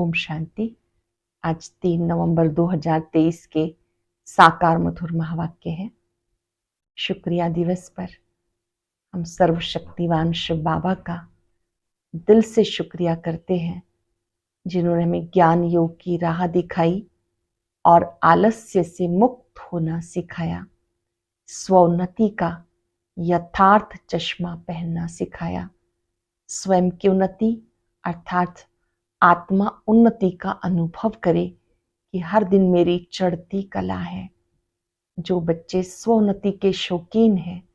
ओम शांति। आज 3 नवंबर 2023 के साकार मधुर महावाक्य है। शुक्रिया दिवस पर हम सर्वशक्तिवान शिव बाबा का दिल से शुक्रिया करते हैं, जिन्होंने हमें ज्ञान योग की राह दिखाई और आलस्य से मुक्त होना सिखाया, स्वोन्नति का यथार्थ चश्मा पहनना सिखाया, स्वयं की उन्नति अर्थात आत्मा उन्नति का अनुभव करे कि हर दिन मेरी चढ़ती कला है। जो बच्चे स्वोन्नति के शौकीन हैं,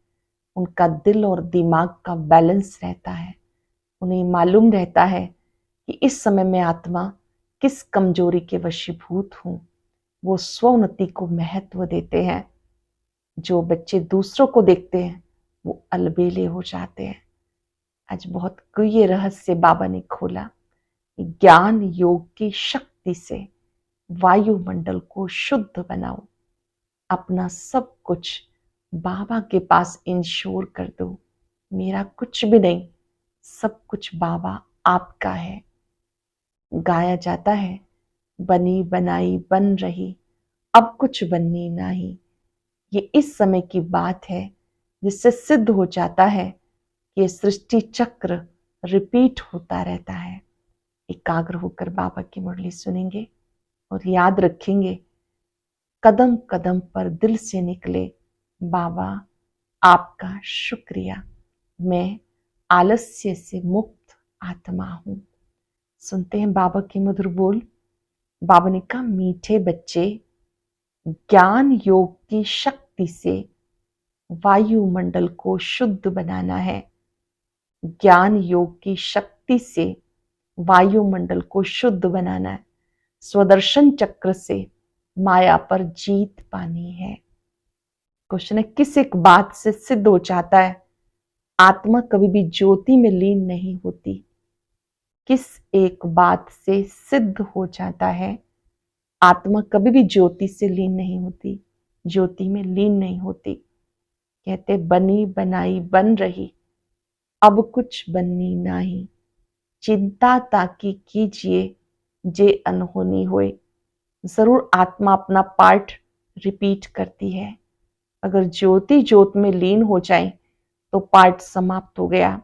उनका दिल और दिमाग का बैलेंस रहता है। उन्हें मालूम रहता है कि इस समय में आत्मा किस कमजोरी के वशीभूत हूँ। वो स्वोन्नति को महत्व देते हैं। जो बच्चे दूसरों को देखते हैं, वो अलबेले हो जाते हैं। आज बहुत गुह्य रहस्य बाबा ने खोला। ज्ञान योग की शक्ति से वायुमंडल को शुद्ध बनाओ। अपना सब कुछ बाबा के पास इंश्योर कर दो। मेरा कुछ भी नहीं, सब कुछ बाबा आपका है। गाया जाता है, बनी बनाई बन रही, अब कुछ बननी नहीं। ये इस समय की बात है, जिससे सिद्ध हो जाता है कि ये सृष्टि चक्र रिपीट होता रहता है। एकाग्र होकर बाबा की मुरली सुनेंगे और याद रखेंगे, कदम कदम पर दिल से निकले, बाबा आपका शुक्रिया, मैं आलस्य से मुक्त आत्मा हूं। सुनते हैं बाबा के मधुर बोल। बाबा ने कहा, मीठे बच्चे, ज्ञान योग की शक्ति से वायुमंडल को शुद्ध बनाना है। ज्ञान योग की शक्ति से वायुमंडल को शुद्ध बनाना है। स्वदर्शन चक्र से माया पर जीत पानी है। क्वेश्चन है, किस एक बात से सिद्ध हो जाता है आत्मा कभी भी ज्योति में लीन नहीं होती? किस एक बात से सिद्ध हो जाता है आत्मा कभी भी ज्योति से लीन नहीं होती, ज्योति में लीन नहीं होती? कहते, बनी बनाई बन रही, अब कुछ बननी नहीं। चिंता ताकि कीजिए जे अनहोनी होए। जरूर आत्मा अपना पार्ट रिपीट करती है। अगर ज्योति ज्योत में लीन हो जाए तो पार्ट समाप्त हो गया।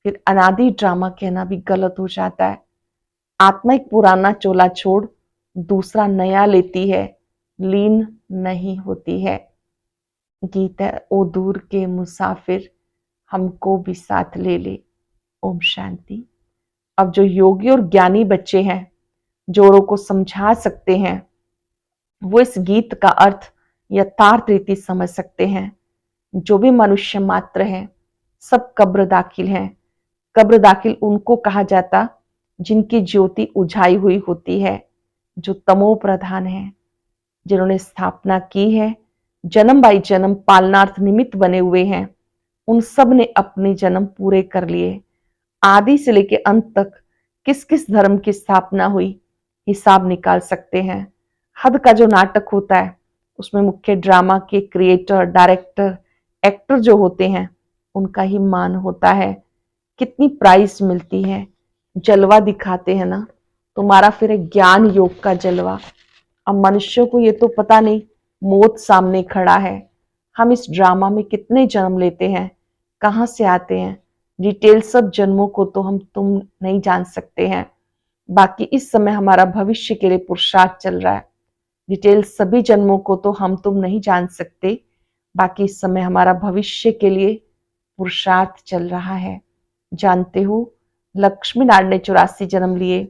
फिर अनादि ड्रामा कहना भी गलत हो जाता है। आत्मा एक पुराना चोला छोड़ दूसरा नया लेती है, लीन नहीं होती है। गीत है, ओ दूर के मुसाफिर हमको भी साथ ले ले। ओम शांति। अब जो योगी और ज्ञानी बच्चे हैं, जोड़ों को समझा सकते हैं, वो इस गीत का अर्थ यथार्थ रीति समझ सकते हैं। जो भी मनुष्य मात्र हैं, सब कब्र दाखिल हैं। कब्र दाखिल उनको कहा जाता जिनकी ज्योति उझाई हुई होती है, जो तमो प्रधान है, जिन्होंने स्थापना की है, जन्म बाई जन्म पालनार्थ निमित्त बने हुए हैं। उन सब ने अपने जन्म पूरे कर लिए। आदि से लेके अंत तक किस किस धर्म की स्थापना हुई, हिसाब निकाल सकते हैं। हद का जो नाटक होता है, उसमें मुख्य ड्रामा के क्रिएटर, डायरेक्टर, एक्टर जो होते हैं, उनका ही मान होता है। कितनी प्राइस मिलती है, जलवा दिखाते हैं ना। तुम्हारा फिर एक ज्ञान योग का जलवा। अब मनुष्यों को ये तो पता नहीं, मौत सामने खड़ा है। हम इस ड्रामा में कितने जन्म लेते हैं, कहाँ से आते हैं, डिटेल सब जन्मों को तो हम तुम नहीं जान सकते हैं। बाकी इस समय हमारा भविष्य के लिए पुरुषार्थ चल रहा है। डिटेल सभी जन्मों को तो हम तुम नहीं जान सकते। बाकी इस समय हमारा भविष्य के लिए पुरुषार्थ चल रहा है। जानते हो, लक्ष्मी नारायण ने 84 जन्म लिए।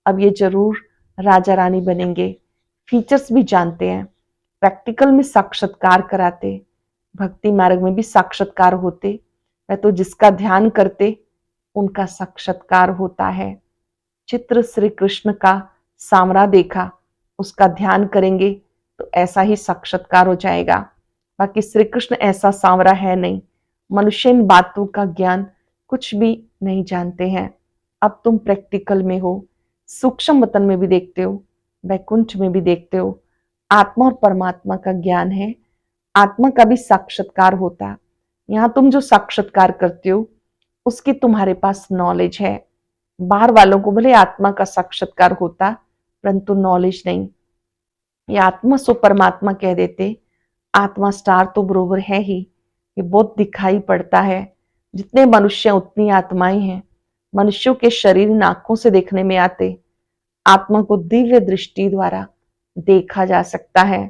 अब ये जरूर राजा रानी बनेंगे। फीचर्स भी जानते हैं। प्रैक्टिकल में साक्षात्कार कराते, भक्ति मार्ग में भी साक्षात्कार होते। वह तो जिसका ध्यान करते उनका साक्षात्कार होता है। चित्र श्री कृष्ण का सामरा देखा, उसका ध्यान करेंगे तो ऐसा ही साक्षात्कार हो जाएगा। बाकी श्री कृष्ण ऐसा सांवरा है नहीं। मनुष्य इन बातों का ज्ञान कुछ भी नहीं जानते हैं। अब तुम प्रैक्टिकल में हो, सूक्ष्म वतन में भी देखते हो, वैकुंठ में भी देखते हो। आत्मा और परमात्मा का ज्ञान है। आत्मा का भी साक्षात्कार होता है। यहाँ तुम जो साक्षात्कार करते हो, उसकी तुम्हारे पास नॉलेज है। बाहर वालों को भले आत्मा का साक्षात्कार होता, परंतु नॉलेज नहीं। ये आत्मा सो परमात्मा कह देते। आत्मा स्टार तो बरोबर है ही, ये बहुत दिखाई पड़ता है। जितने मनुष्य उतनी आत्माएं हैं। मनुष्यों के शरीर इन आंखों से देखने में आते। आत्मा को दिव्य दृष्टि द्वारा देखा जा सकता है।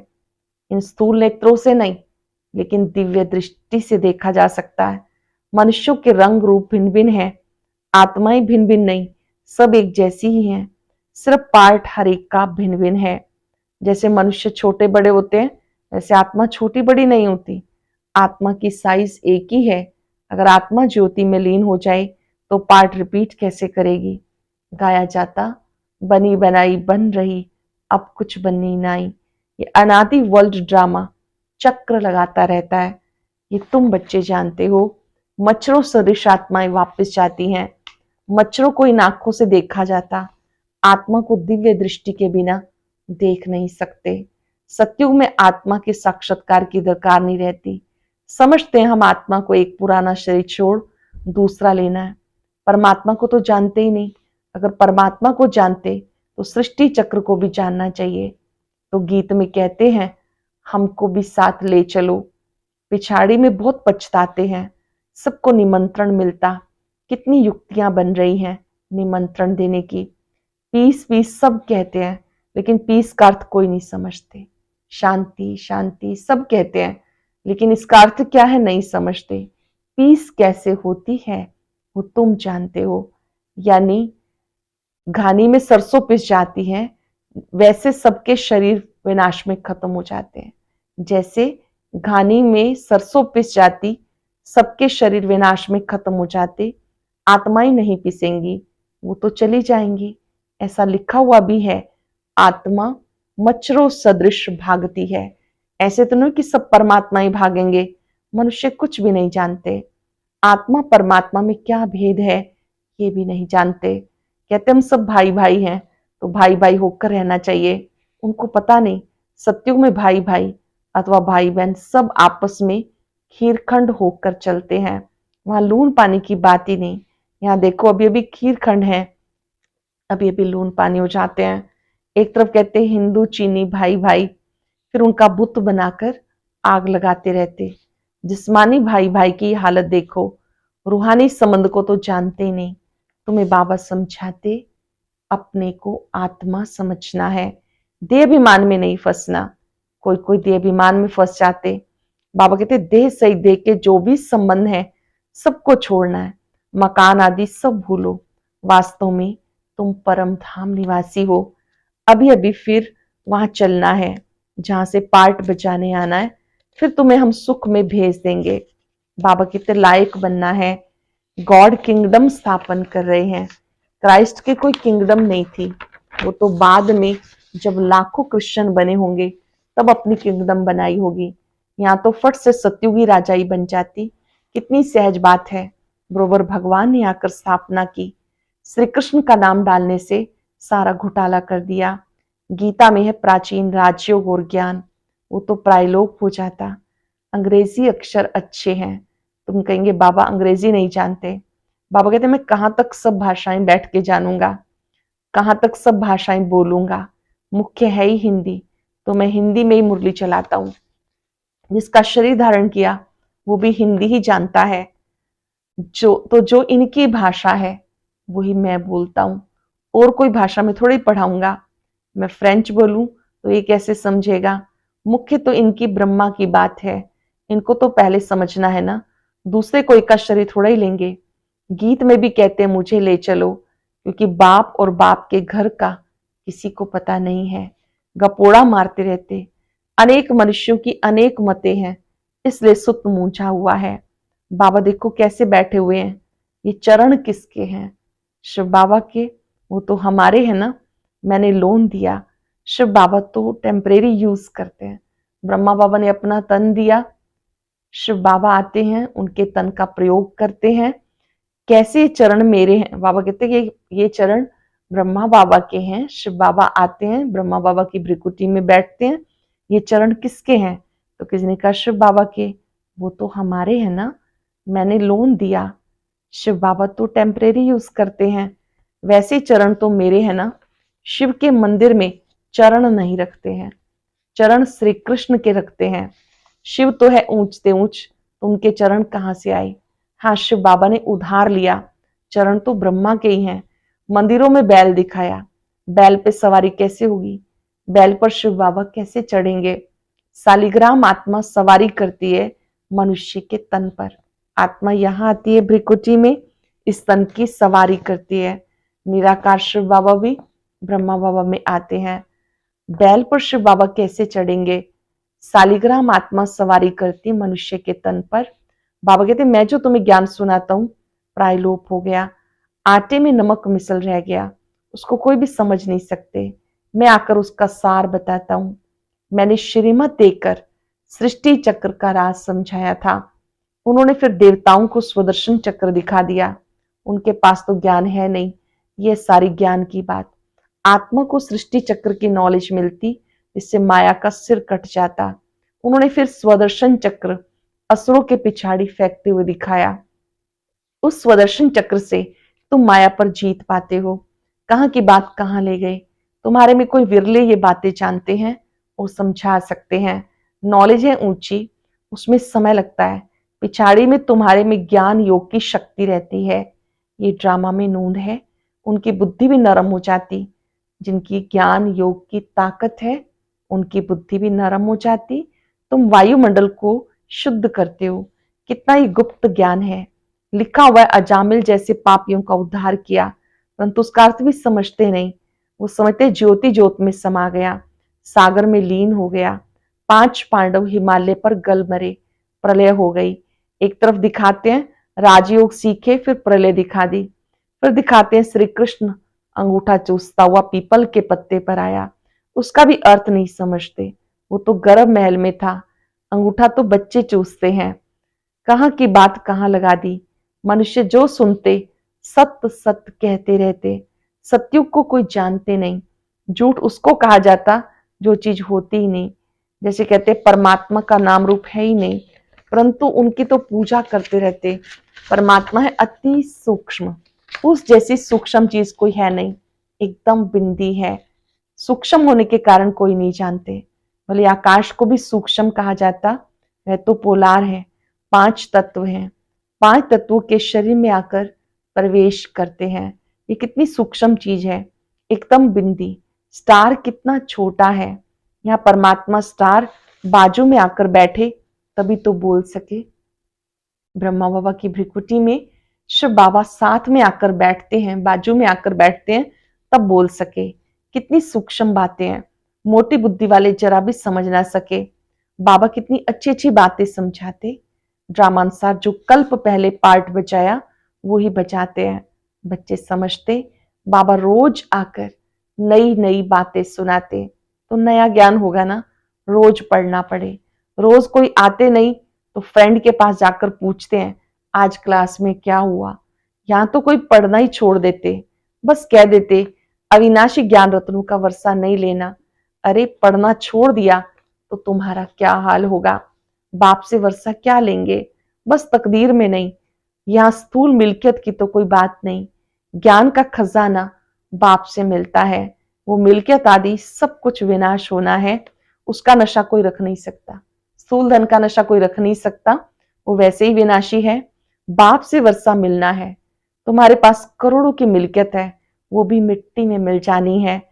इन स्थूल नेत्रों से नहीं, लेकिन दिव्य दृष्टि से देखा जा सकता है। मनुष्यों के रंग रूप भिन्न भिन्न है, आत्माएं भिन्न भिन्न नहीं, सब एक जैसी ही हैं। सिर्फ पार्ट हर एक का भिन्न भिन्न है। जैसे मनुष्य छोटे बड़े होते हैं, वैसे आत्मा छोटी बड़ी नहीं होती। आत्मा की साइज एक ही है। अगर आत्मा ज्योति में लीन हो जाए तो पार्ट रिपीट कैसे करेगी। गाया जाता, बनी बनाई बन रही, अब कुछ बननी नाई। ये अनादि वर्ल्ड ड्रामा चक्र लगाता रहता है। ये तुम बच्चे जानते हो। मच्छरों सदृश आत्माएं वापस जाती हैं। मच्छरों को इन आंखों से देखा जाता, आत्मा को दिव्य दृष्टि के बिना देख नहीं सकते। सतयुग में आत्मा के साक्षात्कार की दरकार नहीं रहती। समझते हैं हम आत्मा को एक पुराना शरीर छोड़ दूसरा लेना है। परमात्मा को तो जानते ही नहीं। अगर परमात्मा को जानते तो सृष्टि चक्र को भी जानना चाहिए। तो गीत में कहते हैं, हमको भी साथ ले चलो। पिछाड़ी में बहुत पछताते हैं। सबको निमंत्रण मिलता, कितनी युक्तियां बन रही हैं निमंत्रण देने की। पीस पीस सब कहते हैं, लेकिन पीस का अर्थ कोई नहीं समझते। शांति शांति सब कहते हैं, लेकिन इसका अर्थ क्या है नहीं समझते। पीस कैसे होती है वो तुम जानते हो। यानी घानी में सरसों पिस जाती है, वैसे सबके शरीर विनाश में खत्म हो जाते हैं। जैसे घानी में सरसों पिस जाती, सबके शरीर विनाश में खत्म हो जाते, आत्माएं नहीं पिसेंगी, वो तो चली जाएंगी। ऐसा लिखा हुआ भी है, आत्मा मच्छरों सदृश भागती है। ऐसे तो नहीं कि सब परमात्मा ही भागेंगे। मनुष्य कुछ भी नहीं जानते। आत्मा परमात्मा में क्या भेद है ये भी नहीं जानते। कहते हम सब भाई भाई हैं, तो भाई भाई होकर रहना चाहिए। उनको पता नहीं सतयुग में भाई भाई अथवा भाई बहन सब आपस में खीरखंड होकर चलते हैं। वहां लून पानी की बात ही नहीं। यहाँ देखो अभी अभी खीरखंड है, अभी अभी लून पानी हो जाते हैं। एक तरफ कहते हैं हिंदू चीनी भाई भाई, फिर उनका बुत बनाकर आग लगाते रहते। जिस्मानी भाई भाई की हालत देखो, रूहानी संबंध को तो जानते ही नहीं। तुम्हें बाबा समझाते, अपने को आत्मा समझना है, देह अभिमान में नहीं फंसना। कोई कोई देह अभिमान में फंस जाते। बाबा कहते देह सही देह के जो भी संबंध है सबको छोड़ना है, मकान आदि सब भूलो। वास्तव में तुम परम धाम निवासी हो। अभी अभी फिर वहां चलना है जहां से पार्ट बजाने आना है, फिर तुम्हें हम सुख में भेज देंगे। बाबा कहते लायक बनना है। गॉड किंगडम स्थापन कर रहे हैं। क्राइस्ट की कोई किंगडम नहीं थी, वो तो बाद में जब लाखों क्रिश्चियन बने होंगे तब अपनी किंगडम बनाई होगी। यहाँ तो फट से सत्युगी राजा ही बन जाती। कितनी सहज बात है। बरोबर भगवान ने आकर स्थापना की। श्री कृष्ण का नाम डालने से सारा घोटाला कर दिया। गीता में है प्राचीन राजयोग और ज्ञान, वो तो प्रायलोक हो जाता। अंग्रेजी अक्षर अच्छे हैं। तुम कहेंगे बाबा अंग्रेजी नहीं जानते। बाबा कहते मैं कहाँ तक सब भाषाएं बैठ के जानूंगा, कहाँ तक सब भाषाएं बोलूंगा। मुख्य है ही हिंदी, तो मैं हिंदी में ही मुरली चलाता हूँ। जिसका शरीर धारण किया वो भी हिंदी ही जानता है। जो इनकी भाषा है वही मैं बोलता हूँ। और कोई भाषा में थोड़ी पढ़ाऊंगा। मैं फ्रेंच बोलूं तो ये कैसे समझेगा। मुख्य तो इनकी ब्रह्मा की बात है, इनको तो पहले समझना है ना। दूसरे कोई का शरीर थोड़ा ही लेंगे। गीत में भी कहते हैं मुझे ले चलो, क्योंकि बाप और बाप के घर का किसी को पता नहीं है। गपोड़ा मारते रहते। अनेक मनुष्यों की अनेक मतें हैं, इसलिए सुत मूंझा हुआ है। बाबा देखो कैसे बैठे हुए हैं। ये चरण किसके हैं? शिव बाबा के। वो तो हमारे हैं ना, मैंने लोन दिया। शिव बाबा तो टेम्परेरी यूज करते हैं। ब्रह्मा बाबा ने अपना तन दिया, शिव बाबा आते हैं उनके तन का प्रयोग करते हैं। कैसे चरण मेरे हैं? बाबा कहते हैं ये चरण ब्रह्मा बाबा के हैं। शिव बाबा आते हैं, ब्रह्मा बाबा की भ्रिकुटी में बैठते हैं। ये चरण किसके हैं? तो किसी ने कहा शिव बाबा के। वो तो हमारे हैं ना, मैंने लोन दिया। शिव बाबा तो टेम्परेरी यूज करते हैं, वैसे चरण तो मेरे हैं ना। शिव के मंदिर में चरण नहीं रखते हैं, चरण श्री कृष्ण के रखते हैं। शिव तो है ऊंचते ऊंच, तो उनके चरण कहां से आए? हाँ, शिव बाबा ने उधार लिया, चरण तो ब्रह्मा के ही हैं। मंदिरों में बैल दिखाया, बैल पे सवारी कैसे होगी? बैल पर शिव बाबा कैसे चढ़ेंगे? सालिग्राम आत्मा सवारी करती है मनुष्य के तन पर। आत्मा यहाँ आती है भ्रिकुटी में, इस तन की सवारी करती है। निराकार शिव बाबा भी ब्रह्मा बाबा में आते हैं। बैल पर शिव बाबा कैसे चढ़ेंगे? सालिग्राम आत्मा सवारी करती है मनुष्य के तन पर। बाबा कहते मैं जो तुम्हें ज्ञान सुनाता हूं प्रायलोप हो गया, आटे में नमक मिसल रह गया, उसको कोई भी समझ नहीं सकते। मैं आकर उसका सार बताता हूं। मैंने श्रीमत देकर सृष्टि चक्र का राज समझाया था। उन्होंने फिर देवताओं को स्वदर्शन चक्र दिखा दिया। उनके पास तो ज्ञान है नहीं, ये सारी ज्ञान की बात। आत्मा को सृष्टि चक्र की नॉलेज मिलती, इससे माया का सिर कट जाता। उन्होंने फिर स्वदर्शन चक्र असुरों के पिछाड़ी फेंकते हुए दिखाया। उस स्वदर्शन चक्र से तुम माया पर जीत पाते हो। कहाँ की बात कहाँ ले गए? तुम्हारे में कोई विरले ये बातें जानते हैं और समझा सकते हैं। नॉलेज है ऊंची, उसमें समय लगता है। पिछाड़ी में तुम्हारे में ज्ञान योग की शक्ति रहती है। ये ड्रामा में नूंद है, उनकी बुद्धि भी नरम हो जाती। जिनकी ज्ञान योग की ताकत है, उनकी बुद्धि भी नरम हो जाती। तुम वायुमंडल को शुद्ध करते हो। कितना ही गुप्त ज्ञान है। लिखा हुआ है अजामिल जैसे पापियों का उद्धार किया, परंतु उसका अर्थ भी समझते नहीं। वो समझते ज्योति ज्योत में समा गया, सागर में लीन हो गया। 5 पांडव हिमालय पर गल मरे, प्रलय हो गई। एक तरफ दिखाते हैं राजयोग सीखे, फिर प्रलय दिखा दी। फिर दिखाते हैं श्री कृष्ण अंगूठा चूसता हुआ पीपल के पत्ते पर आया, उसका भी अर्थ नहीं समझते। वो तो गर्भ महल में था, अंगूठा तो बच्चे चूसते हैं। कहाँ की बात कहाँ लगा दी। मनुष्य जो सुनते सत्य सत्य कहते रहते। सत्युग को कोई जानते नहीं। झूठ उसको कहा जाता जो चीज होती ही नहीं। जैसे कहते परमात्मा का नाम रूप है ही नहीं, परंतु उनकी तो पूजा करते रहते। परमात्मा है अति सूक्ष्म, उस जैसी सूक्ष्म चीज कोई है नहीं, एकदम बिंदी है। सूक्ष्म होने के कारण कोई नहीं जानते। भले आकाश को भी सूक्ष्म कहा जाता, वह तो पोलार है। 5 तत्व हैं, 5 तत्वों के शरीर में आकर प्रवेश करते हैं। ये कितनी सूक्ष्म चीज है, एकदम बिंदी। स्टार कितना छोटा है, यहाँ परमात्मा स्टार बाजू में आकर बैठे तभी तो बोल सके। ब्रह्मा बाबा की भ्रिकुटी में शिव बाबा साथ में आकर बैठते हैं, बाजू में आकर बैठते हैं, तब बोल सके। कितनी सूक्ष्म बातें हैं, मोटी बुद्धि वाले जरा भी समझ ना सके। बाबा कितनी अच्छी अच्छी बातें समझाते। ड्रामानुसार जो कल्प पहले पार्ट बचाया वो ही बचाते हैं। बच्चे समझते, बाबा रोज आकर नई नई बातें सुनाते, तो नया ज्ञान होगा ना। रोज पढ़ना पड़े। रोज कोई आते नहीं तो फ्रेंड के पास जाकर पूछते हैं आज क्लास में क्या हुआ। यहाँ तो कोई पढ़ना ही छोड़ देते, बस कह देते अविनाशी ज्ञान रत्नों का वर्षा नहीं लेना। अरे पढ़ना छोड़ दिया तो तुम्हारा क्या हाल होगा। बाप से वर्षा क्या लेंगे, बस तकदीर में नहीं। यहाँ स्थूल मिल्कियत की तो कोई बात नहीं। ज्ञान का खजाना बाप से मिलता है। वो मिल्कियत आदि सब कुछ विनाश होना है, उसका नशा कोई रख नहीं सकता। स्थूल धन का नशा कोई रख नहीं सकता, वो वैसे ही विनाशी है। बाप से वर्षा मिलना है। तुम्हारे पास करोड़ों की मिल्कियत है, वो भी मिट्टी में मिल जानी है।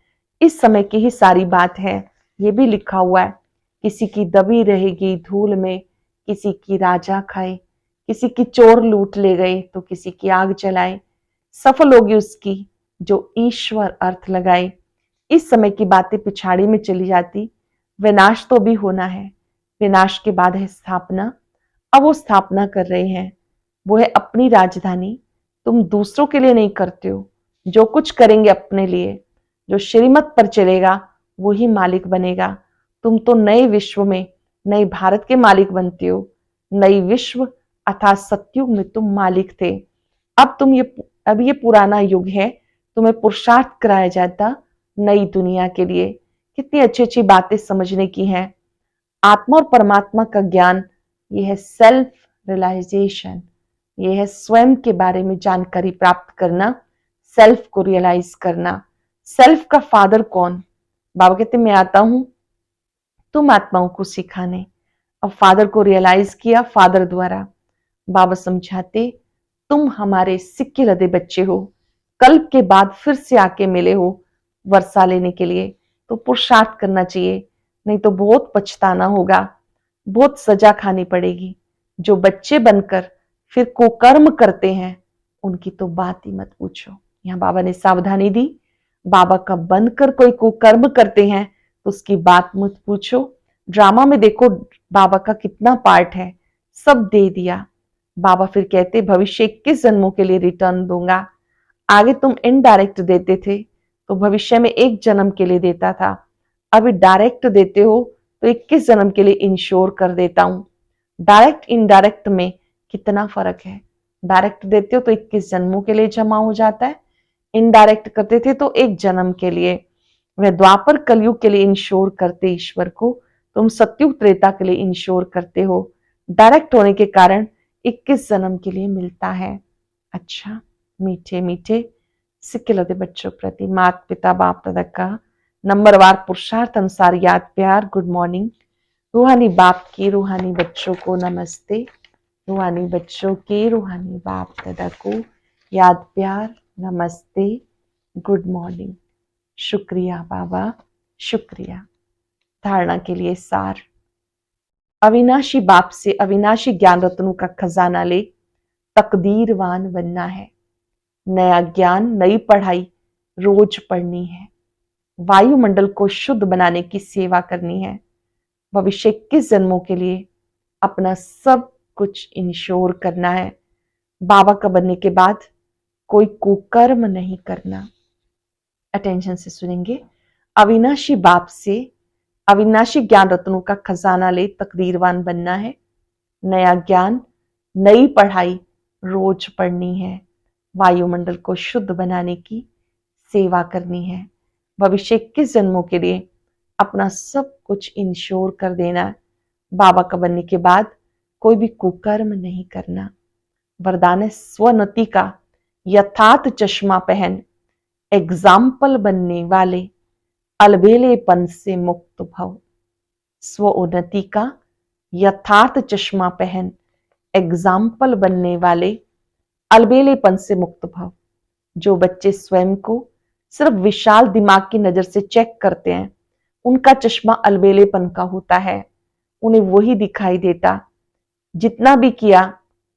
इस समय की ही सारी बात है, ये भी लिखा हुआ है। किसी की दबी रहेगी धूल में, किसी की राजा खाए, किसी की चोर लूट ले गए तो किसी की आग जलाए। सफल होगी उसकी जो ईश्वर अर्थ लगाए। इस समय की बातें पिछाड़ी में चली जाती। विनाश तो भी होना है, विनाश के बाद है स्थापना। अब वो स्थापना कर रहे हैं, वो है अपनी राजधानी। तुम दूसरों के लिए नहीं करते हो, जो कुछ करेंगे अपने लिए। जो श्रीमत पर चलेगा वही मालिक बनेगा। तुम तो नए विश्व में, नए भारत के मालिक बनते हो। नई विश्व अर्थात सतयुग में तुम मालिक थे। अब ये पुराना युग है, तुम्हें पुरुषार्थ कराया जाता नई दुनिया के लिए। कितनी अच्छी अच्छी बातें समझने की हैं। आत्मा और परमात्मा का ज्ञान, ये है सेल्फ रियलाइजेशन, ये है स्वयं के बारे में जानकारी प्राप्त करना। सेल्फ को रियलाइज करना। सेल्फ का फादर कौन? बाबा कहते मैं आता हूं तुम आत्माओं को सिखाने। अब फादर को रियलाइज किया फादर द्वारा। बाबा समझाते तुम हमारे सिक्के लदे बच्चे हो, कल्प के बाद फिर से आके मिले हो वर्षा लेने के लिए, तो पुरुषार्थ करना चाहिए, नहीं तो बहुत पछताना होगा, बहुत सजा खानी पड़ेगी। जो बच्चे बनकर फिर कुकर्म करते हैं उनकी तो बात ही मत पूछो। यहाँ बाबा ने सावधानी दी, बाबा का बनकर कोई कुकर्म करते हैं तो उसकी बात मत पूछो। ड्रामा में देखो बाबा का कितना पार्ट है, सब दे दिया। बाबा फिर कहते भविष्य 21 जन्मों के लिए रिटर्न दूंगा। आगे तुम इनडायरेक्ट देते थे तो भविष्य में 1 जन्म के लिए देता था, अभी डायरेक्ट देते हो तो 21 जन्म के लिए इंश्योर कर देता हूं। डायरेक्ट इनडायरेक्ट में कितना फर्क है? डायरेक्ट देते हो तो 21 जन्मों के लिए जमा हो जाता है, इनडायरेक्ट करते थे तो 1 जन्म के लिए। वह द्वापर कलयुग के लिए इंश्योर करते ईश्वर को, तुम सत्युग त्रेता के लिए इंश्योर करते हो। डायरेक्ट होने के कारण 21 जन्म के लिए मिलता है। अच्छा, मीठे मीठे सिक्के लदे बच्चों प्रति माता पिता बाप दादा का नंबरवार पुरुषार्थ अनुसार याद प्यार गुड मॉर्निंग। रूहानी बाप की रूहानी बच्चों को नमस्ते, रूहानी बच्चों के रूहानी बाप दादा को याद प्यार नमस्ते गुड मॉर्निंग। शुक्रिया बाबा, शुक्रिया। धारणा के लिए सार, अविनाशी बाप से अविनाशी ज्ञान रत्नों का खजाना ले तकदीरवान बनना है। नया ज्ञान नई पढ़ाई रोज पढ़नी है। वायुमंडल को शुद्ध बनाने की सेवा करनी है। भविष्य 21 जन्मों के लिए अपना सब कुछ इंश्योर करना है। बाबा का बनने के बाद कोई कुकर्म नहीं करना। अटेंशन से सुनेंगे। अविनाशी बाप से अविनाशी ज्ञान रत्नों का खजाना ले तकदीरवान बनना है। नया ज्ञान नई पढ़ाई रोज पढ़नी है। वायुमंडल को शुद्ध बनाने की सेवा करनी है। भविष्य 21 जन्मों के लिए अपना सब कुछ इंश्योर कर देना है। बाबा का बनने के बाद कोई भी कुकर्म नहीं करना। वरदान है स्वनति का यथार्थ चश्मा पहन एग्जाम्पल बनने वाले अलबेलेपन से मुक्त भव। स्व उन्नति का यथार्थ चश्मा पहन एग्जाम्पल बनने वाले अलबेलेपन से मुक्त भव। जो बच्चे स्वयं को सिर्फ विशाल दिमाग की नजर से चेक करते हैं उनका चश्मा अलबेलेपन का होता है। उन्हें वही दिखाई देता जितना भी किया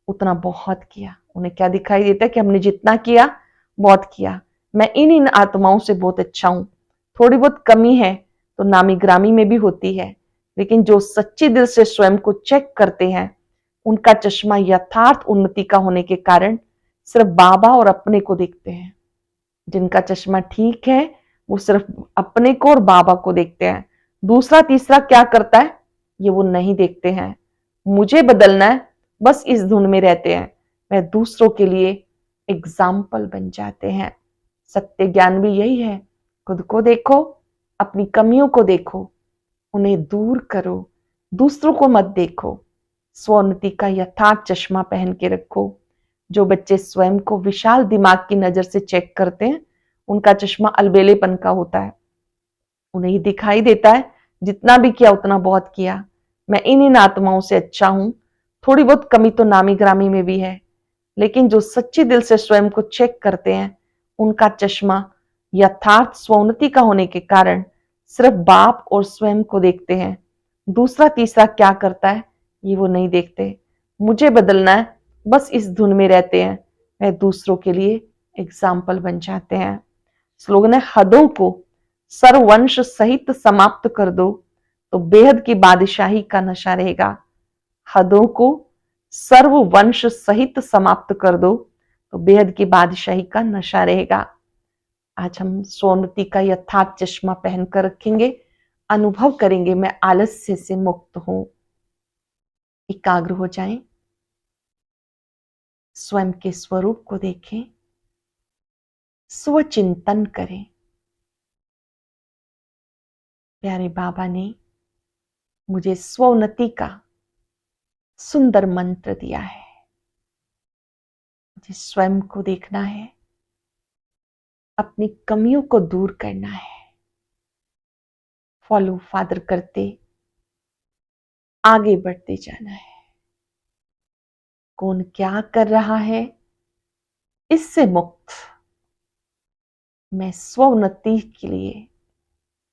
उतना बहुत किया। उन्हें क्या दिखाई देता कि हमने जितना किया बहुत किया, मैं इन आत्माओं से बहुत अच्छा हूं। थोड़ी बहुत कमी है तो नामी ग्रामी में भी होती है, लेकिन जो सच्चे दिल से स्वयं को चेक करते हैं उनका चश्मा यथार्थ उन्नति का होने के कारण सिर्फ बाबा और अपने को देखते हैं। जिनका चश्मा ठीक है वो सिर्फ अपने को और बाबा को देखते हैं। दूसरा तीसरा क्या करता है ये वो नहीं देखते हैं। मुझे बदलना है बस इस धुन में रहते हैं। वह दूसरों के लिए एग्जाम्पल बन जाते हैं। सत्य ज्ञान भी यही है। खुद को देखो, अपनी कमियों को देखो, उन्हें दूर करो, दूसरों को मत देखो। स्वोन्नति का यथार्थ चश्मा पहन के रखो। जो बच्चे स्वयं को विशाल दिमाग की नजर से चेक करते हैं उनका चश्मा अलबेलेपन का होता है। उन्हें ही दिखाई देता है जितना भी किया उतना बहुत किया, मैं इन आत्माओं से अच्छा हूं। थोड़ी बहुत कमी तो नामी ग्रामी में भी है, लेकिन जो सच्चे दिल से स्वयं को चेक करते हैं उनका चश्मा यथार्थ स्वोन्नति का होने के कारण सिर्फ बाप और स्वयं को देखते हैं। दूसरा तीसरा क्या करता है ये वो नहीं देखते। मुझे बदलना है बस इस धुन में रहते हैं। वह दूसरों के लिए एग्जाम्पल बन जाते हैं। स्लोगन है हदों को सर्ववंश सहित समाप्त कर दो तो बेहद की बादशाही का नशा रहेगा। हदों को सर्ववंश सहित समाप्त कर दो तो बेहद की बादशाही का नशा रहेगा। आज हम स्वोन्नति का यथार्थ चश्मा पहनकर रखेंगे। अनुभव करेंगे मैं आलस्य से मुक्त हूं। एकाग्र हो जाएं, स्वयं के स्वरूप को देखें, स्वचिंतन करें। प्यारे बाबा ने मुझे स्वोन्नति का सुंदर मंत्र दिया है। मुझे स्वयं को देखना है, अपनी कमियों को दूर करना है। फॉलो फादर करते आगे बढ़ते जाना है। कौन क्या कर रहा है इससे मुक्त मैं स्वोन्नति के लिए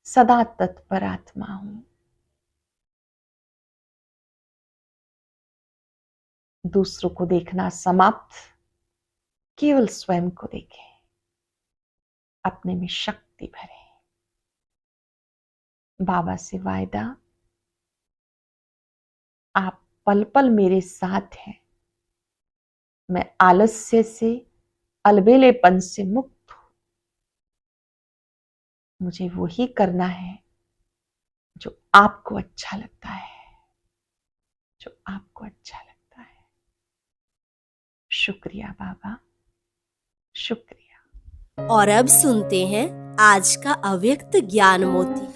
सदा तत्पर आत्मा हूं। दूसरों को देखना समाप्त, केवल स्वयं को देखें, अपने में शक्ति भरें। बाबा से वायदा, आप पल पल मेरे साथ हैं। मैं आलस्य से, अलबेलेपन से मुक्त हूं। मुझे वही करना है जो आपको अच्छा लगता है, जो आपको अच्छा लगता है। शुक्रिया बाबा, शुक्रिया। और अब सुनते हैं आज का अव्यक्त ज्ञान मोती।